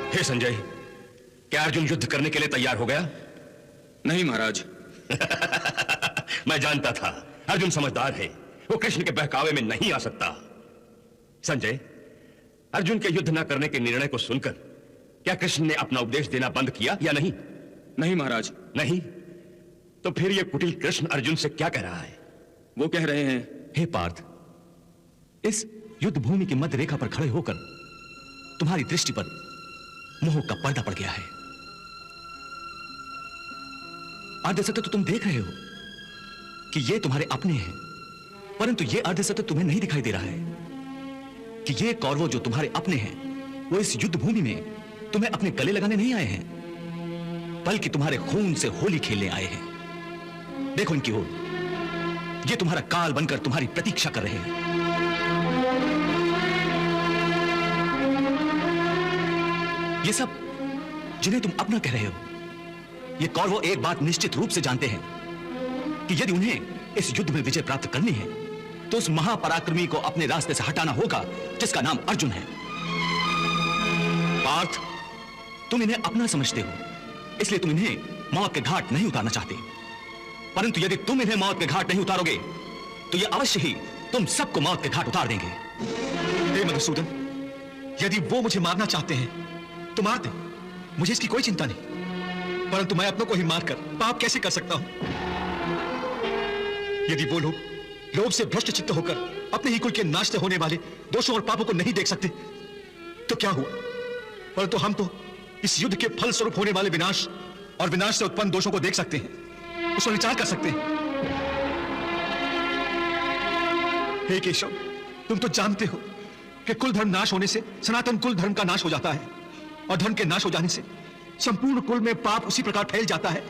हे संजय, क्या अर्जुन युद्ध करने के लिए तैयार हो गया? नहीं महाराज। मैं जानता था अर्जुन समझदार है, वो कृष्ण के बहकावे में नहीं आ सकता। संजय, अर्जुन के युद्ध न करने के निर्णय को सुनकर क्या कृष्ण ने अपना उपदेश देना बंद किया या नहीं? नहीं महाराज। नहीं? तो फिर यह कुटिल कृष्ण अर्जुन से क्या कह रहा है? वो कह रहे हैं, हे पार्थ, इस युद्ध भूमि की मध्य रेखा पर खड़े होकर तुम्हारी दृष्टि पर मोह का पर्दा पड़ गया है। अर्ध सत्य तो तुम देख रहे हो कि ये तुम्हारे अपने हैं, परंतु ये अर्ध सत्य तुम्हें नहीं दिखाई दे रहा है कि ये कौरव जो तुम्हारे अपने हैं वो इस युद्ध भूमि में तुम्हें अपने गले लगाने नहीं आए हैं, बल्कि तुम्हारे खून से होली खेलने आए हैं। देखो इनकी ओर, ये तुम्हारा काल बनकर तुम्हारी प्रतीक्षा कर रहे हैं। ये सब जिन्हें तुम अपना कह रहे हो, ये कौरव एक बात निश्चित रूप से जानते हैं कि यदि उन्हें इस युद्ध में विजय प्राप्त करनी है तो उस महापराक्रमी को अपने रास्ते से हटाना होगा जिसका नाम अर्जुन है। पार्थ, तुम इन्हें अपना समझते हो, इसलिए तुम इन्हें मौत के घाट नहीं उतारना चाहते, परंतु यदि तुम इन्हें मौत के घाट नहीं उतारोगे तो ये अवश्य ही तुम सबको मौत के घाट उतार देंगे। हे मधुसूदन, यदि वो मुझे मारना चाहते हैं तो मार दे, मुझे इसकी कोई चिंता नहीं, परंतु मैं अपनों को ही मारकर पाप कैसे कर सकता हूं? यदि वो लोग लोभ से भ्रष्ट चित्त होकर अपने ही कुल के नाश से होने वाले दोषों और पापों को नहीं देख सकते तो क्या हुआ, परंतु हम तो इस युद्ध के फल स्वरूप होने वाले विनाश और विनाश से उत्पन्न दोषों को देख सकते हैं, उस पर विचार कर सकते हैं। हे केशव, तुम तो जानते हो कि कुल धर्म नाश होने से सनातन कुल धर्म का नाश हो जाता है, और धर्म के नाश हो जाने से संपूर्ण कुल में पाप उसी प्रकार फैल जाता है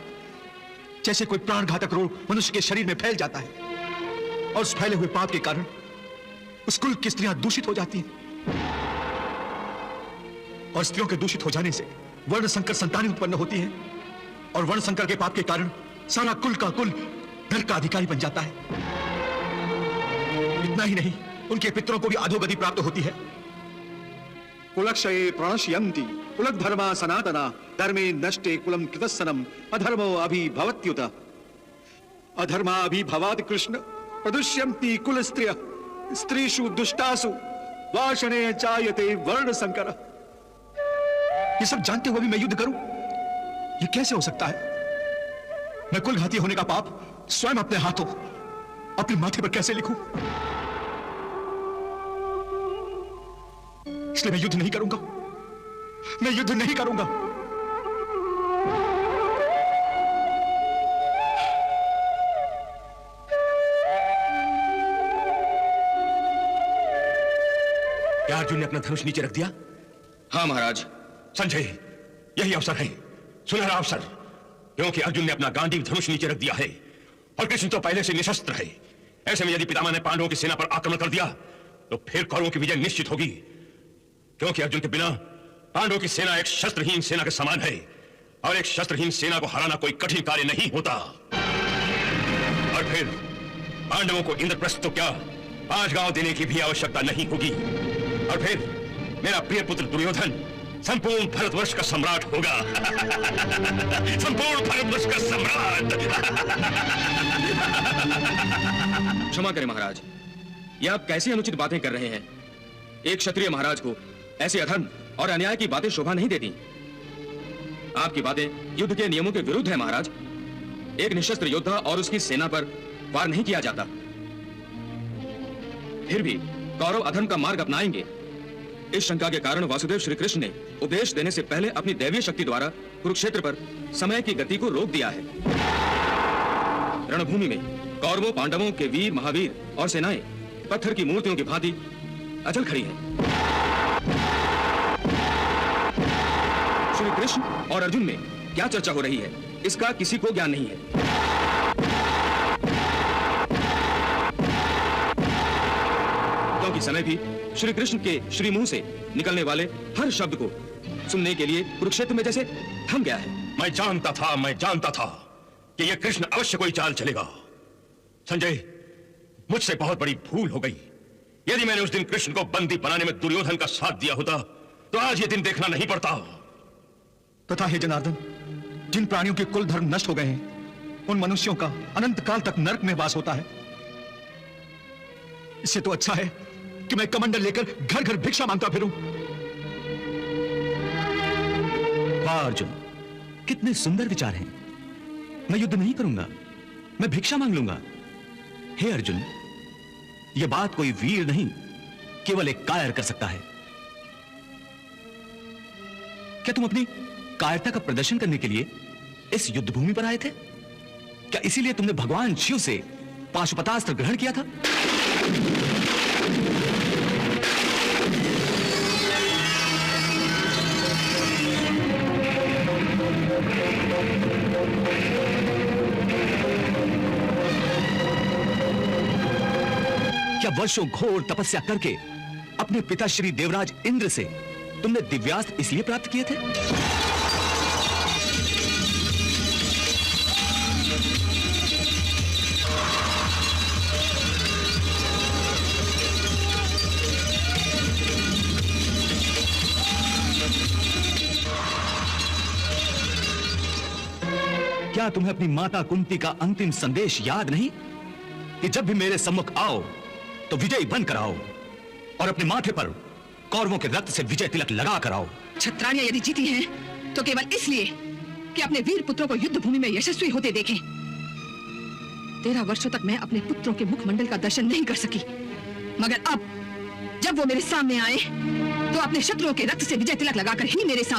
जैसे कोई प्राणघातक रोग मनुष्य के शरीर में फैल जाता है, और उस फैले हुए पाप के कारण उस कुल की स्त्रियां दूषित हो जाती हैं, और स्त्रियों के दूषित हो जाने से वर्ण संकर संतानें उत्पन्न होती हैं, और वर्ण संकर के पाप के कारण सारा कुल का कुल नरक का अधिकारी बन जाता है। इतना ही नहीं, उनके पितरों को भी अधोगति प्राप्त होती है। कुलक्षये प्रणश्यन्ति कुलक धर्मा सनातना धर्मे नष्टे कुलम कृतस्सनम अधर्मो अभिभवत्युत अधर्मा अभिभवात् कृष्ण प्रदुष्यन्ति कुल स्त्रियः स्त्रीषु दुष्टासु वाषणे चायते वर्ण संकर। ये सब जानते हुए भी मैं युद्ध करूं, ये कैसे हो सकता है? मैं कुल घाती होने का पाप स्वयं अपने हाथों अपने माथे पर कैसे लिखूं? इसलिए मैं युद्ध नहीं करूंगा, मैं युद्ध नहीं करूंगा। क्या अर्जुन ने अपना धनुष नीचे रख दिया? हाँ महाराज। संजय, यही अवसर है, सुनहरा अवसर, क्योंकि अर्जुन ने अपना गांडीव धनुष नीचे रख दिया है और कृष्ण तो पहले से निशस्त्र है। ऐसे में यदि पितामह ने पांडवों की सेना पर आक्रमण कर दिया तो फिर कौरवों की विजय निश्चित होगी, क्योंकि अर्जुन के बिना पांडवों की सेना एक शस्त्रहीन सेना के समान है, और एक शस्त्रहीन सेना को हराना कोई कठिन कार्य नहीं होता। और फिर पांडवों को इंद्रप्रस्थ तो क्या 5 गांव देने की भी आवश्यकता नहीं होगी, और फिर मेरा प्रिय पुत्र दुर्योधन संपूर्ण भारतवर्ष का सम्राट होगा। संपूर्ण भारतवर्ष का सम्राट। क्षमा करें महाराज, ये आप कैसी अनुचित बातें कर रहे हैं? एक क्षत्रिय महाराज को ऐसे अधर्म और अन्याय की बातें शोभा नहीं देती। आपकी बातें युद्ध के नियमों के विरुद्ध है महाराज। एक निशस्त्र योद्धा और उसकी सेना पर वार नहीं किया जाता। फिर भी कौरव अधर्म का मार्ग अपनाएंगे, इस शंका के कारण वासुदेव श्री कृष्ण ने उपदेश देने से पहले अपनी दैवीय शक्ति द्वारा कुरुक्षेत्र पर समय की गति को रोक दिया है। रणभूमि में कौरवों पांडवों के वीर महावीर और सेनाएं पत्थर की मूर्तियों की भांति अचल खड़ी हैं। श्री कृष्ण और अर्जुन में क्या चर्चा हो रही है, इसका किसी को ज्ञान नहीं है। क्योंकि समय भी श्री कृष्ण के श्री मुंह से निकलने वाले हर शब्द को सुनने के लिए कुरुक्षेत्र में जैसे थम गया है। मैं जानता था कि यह कृष्ण अवश्य कोई चाल चलेगा। संजय, मुझसे बहुत बड़ी भूल हो गई। यदि मैंने उस दिन कृष्ण को बंदी बनाने में दुर्योधन का साथ दिया होता तो आज ये दिन देखना नहीं पड़ता। तथा हे जनार्दन, जिन प्राणियों के कुल धर्म नष्ट हो गए हैं उन मनुष्यों का अनंत काल तक नरक में वास होता है। इससे तो अच्छा है कि मैं कमंडल लेकर घर घर भिक्षा मांगता फिरूं। वाह अर्जुन, कितने सुंदर विचार हैं। मैं युद्ध नहीं करूंगा, मैं भिक्षा मांग लूंगा। हे अर्जुन, यह बात कोई वीर नहीं, केवल एक कायर कर सकता है। क्या तुम अपनी कायरता का प्रदर्शन करने के लिए इस युद्ध भूमि पर आए थे? क्या इसीलिए तुमने भगवान शिव से पाशुपतास्त्र ग्रहण किया था? क्या वर्षों घोर तपस्या करके अपने पिता श्री देवराज इंद्र से तुमने दिव्यास्त्र इसलिए प्राप्त किए थे? क्या तुम्हें अपनी माता कुंती का अंतिम संदेश याद नहीं कि जब भी मेरे सम्मुख आओ तो विजयी बनकर आओ और अपने माथे पर कौरवों के रक्त से विजय तिलक लगा कर आओ। छत्राणियां यदि जीती हैं तो केवल इसलिए कि अपने वीर पुत्रों को युद्ध भूमि में यशस्वी होते देखें। 13 वर्षों तक मैं अपने पुत्रों के मुखमंडल का दर्शन नहीं कर सकी, मगर अब जब वो मेरे सामने आए तो अपने शत्रुओं के रक्त से विजय तिलक लगाकर ही मेरे सामने